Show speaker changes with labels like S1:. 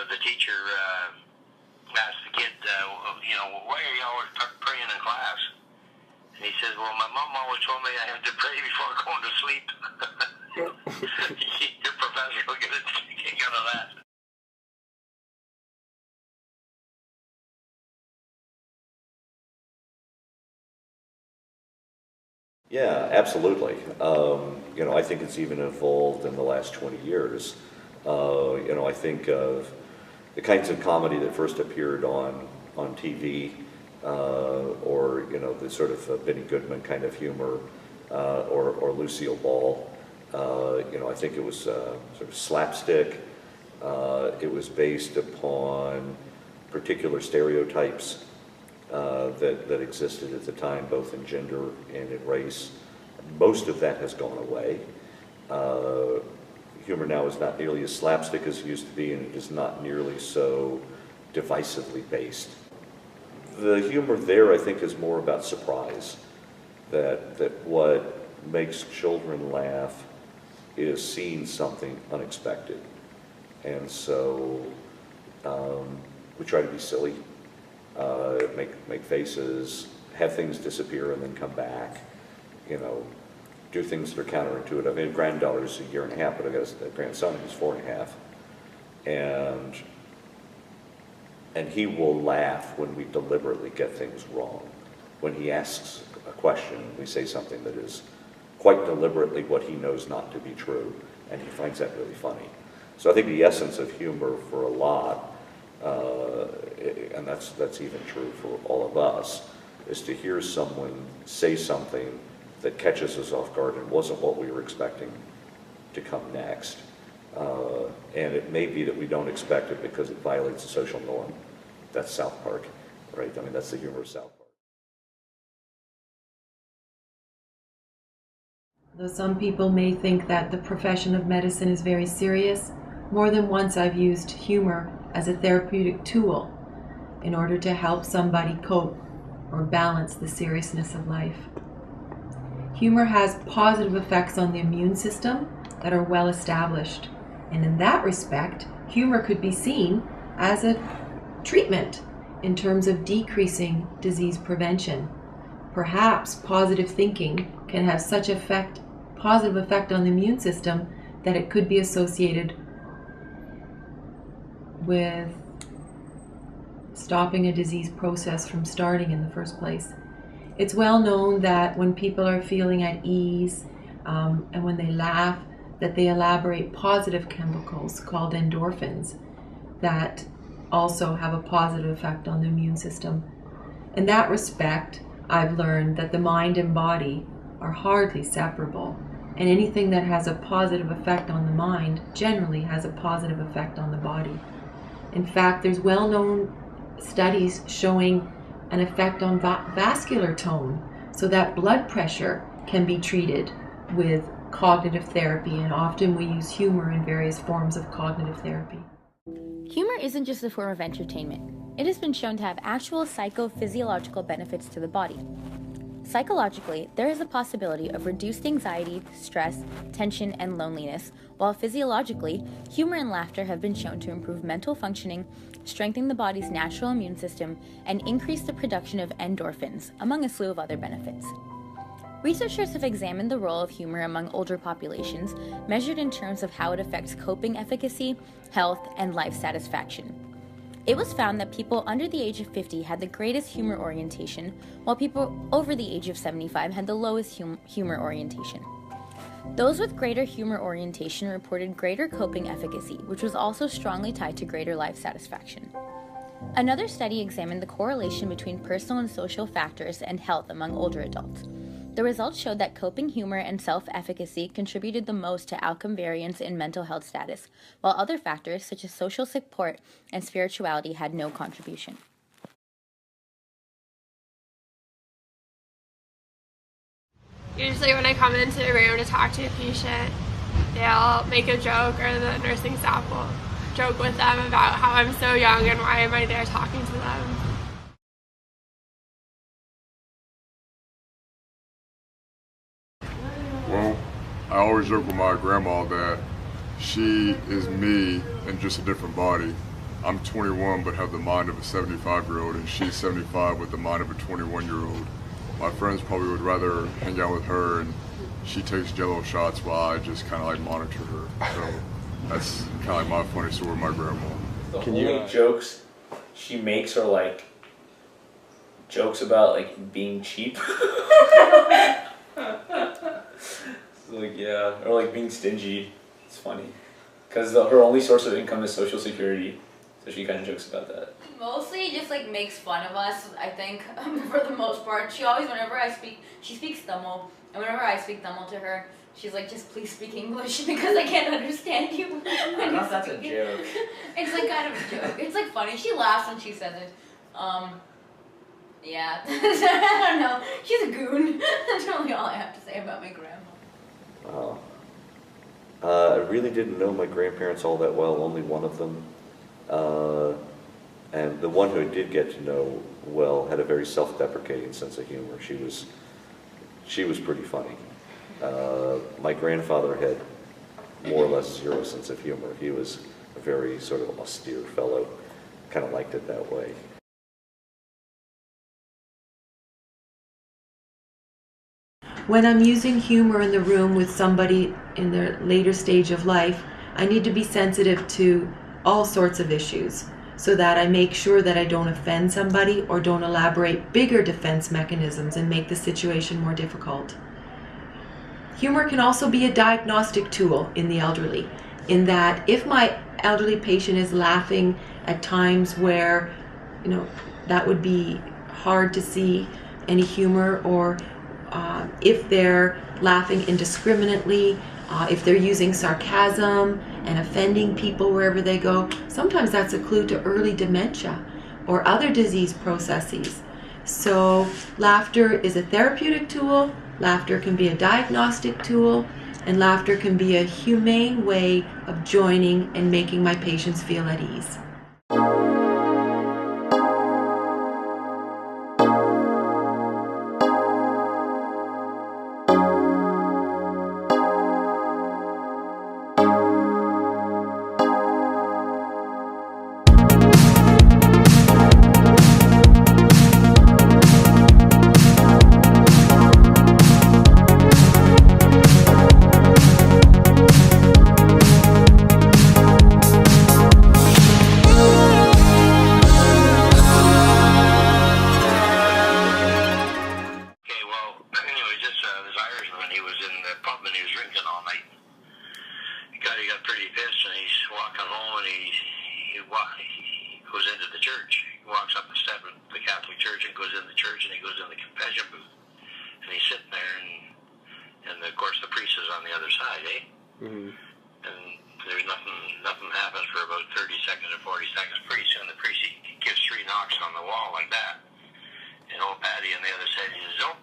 S1: the teacher asked the kid, why are you always praying in class? And he says, well, my mom always told me I have to pray before going to sleep. Your professor will get a kick out of that.
S2: Yeah, absolutely. I think it's even evolved in the last 20 years. I think of the kinds of comedy that first appeared on TV, or the sort of Benny Goodman kind of humor, or Lucille Ball. I think it was sort of slapstick. It was based upon particular stereotypes that existed at the time, both in gender and in race. Most of that has gone away. Humor now is not nearly as slapstick as it used to be, and it is not nearly so divisively based. The humor there, I think, is more about surprise, that what makes children laugh is seeing something unexpected. And so we try to be silly, make faces, have things disappear and then come back, do things that are counterintuitive. I mean, granddaughter's a year and a half, but I've got a grandson who's 4.5. And he will laugh when we deliberately get things wrong. When he asks a question, we say something that is quite deliberately what he knows not to be true, and he finds that really funny. So I think the essence of humor for a lot, and that's even true for all of us, is to hear someone say something that catches us off guard and wasn't what we were expecting to come next. And it may be that we don't expect it because it violates a social norm. That's South Park, right? I mean, that's the humor of South Park.
S3: Though some people may think that the profession of medicine is very serious, more than once I've used humor as a therapeutic tool in order to help somebody cope or balance the seriousness of life. Humor has positive effects on the immune system that are well established, and in that respect, humor could be seen as a treatment in terms of decreasing disease prevention. Perhaps positive thinking can have such positive effect on the immune system that it could be associated with stopping a disease process from starting in the first place. It's well known that when people are feeling at ease and when they laugh, that they elaborate positive chemicals called endorphins that also have a positive effect on the immune system. In that respect, I've learned that the mind and body are hardly separable, and anything that has a positive effect on the mind generally has a positive effect on the body. In fact, there's well-known studies showing an effect on vascular tone, so that blood pressure can be treated with cognitive therapy, and often we use humor in various forms of cognitive therapy.
S4: Humor isn't just a form of entertainment. It has been shown to have actual psychophysiological benefits to the body. Psychologically, there is a possibility of reduced anxiety, stress, tension, and loneliness, while physiologically, humor and laughter have been shown to improve mental functioning, strengthen the body's natural immune system, and increase the production of endorphins, among a slew of other benefits. Researchers have examined the role of humor among older populations, measured in terms of how it affects coping efficacy, health, and life satisfaction. It was found that people under the age of 50 had the greatest humor orientation, while people over the age of 75 had the lowest humor orientation. Those with greater humor orientation reported greater coping efficacy, which was also strongly tied to greater life satisfaction. Another study examined the correlation between personal and social factors and health among older adults. The results showed that coping humor and self-efficacy contributed the most to outcome variance in mental health status, while other factors such as social support and spirituality had no contribution.
S5: Usually when I come into a room to talk to a patient, they'll make a joke, or the nursing staff will joke with them about how I'm so young and why am I there talking to them.
S6: Well, I always joke with my grandma that she is me in just a different body. I'm 21 but have the mind of a 75-year-old, and she's 75 with the mind of a 21-year-old. My friends probably would rather hang out with her, and she takes Jello shots while I just kind of like monitor her. So that's kind of like my funny story with my grandma.
S7: Can you jokes she makes are like jokes about like being cheap? Like, yeah, or like being stingy. It's funny because her only source of income is Social Security, so she kind of jokes about that.
S8: Mostly just like makes fun of us, I think, for the most part. She always, whenever I speak, she speaks Tamil, and whenever I speak Tamil to her, she's like, just please speak English because I can't understand you.
S7: I don't know if that's a joke.
S8: It's like kind of a joke. It's like funny. She laughs when she says it. Yeah. I don't know. She's a goon. That's really all I have to say about my grandma.
S2: Wow. I really didn't know my grandparents all that well, only one of them. And the one who I did get to know well had a very self-deprecating sense of humor. She was pretty funny. My grandfather had more or less zero sense of humor. He was a very sort of austere fellow, kind of liked it that way.
S3: When I'm using humor in the room with somebody in their later stage of life, I need to be sensitive to all sorts of issues so that I make sure that I don't offend somebody or don't elaborate bigger defense mechanisms and make the situation more difficult. Humor can also be a diagnostic tool in the elderly, in that if my elderly patient is laughing at times where, that would be hard to see any humor, or if they're laughing indiscriminately, if they're using sarcasm and offending people wherever they go, sometimes that's a clue to early dementia or other disease processes. So laughter is a therapeutic tool, laughter can be a diagnostic tool, and laughter can be a humane way of joining and making my patients feel at ease.
S1: Goes into the church. He walks up the step of the Catholic Church and goes in the church, and he goes in the confession booth. And he's sitting there, and of course the priest is on the other side, eh? Mm-hmm. And there's nothing happens for about 30 seconds or 40 seconds. Pretty soon the priest he gives 3 knocks on the wall like that. And old Patty on the other side, he says, "Oh,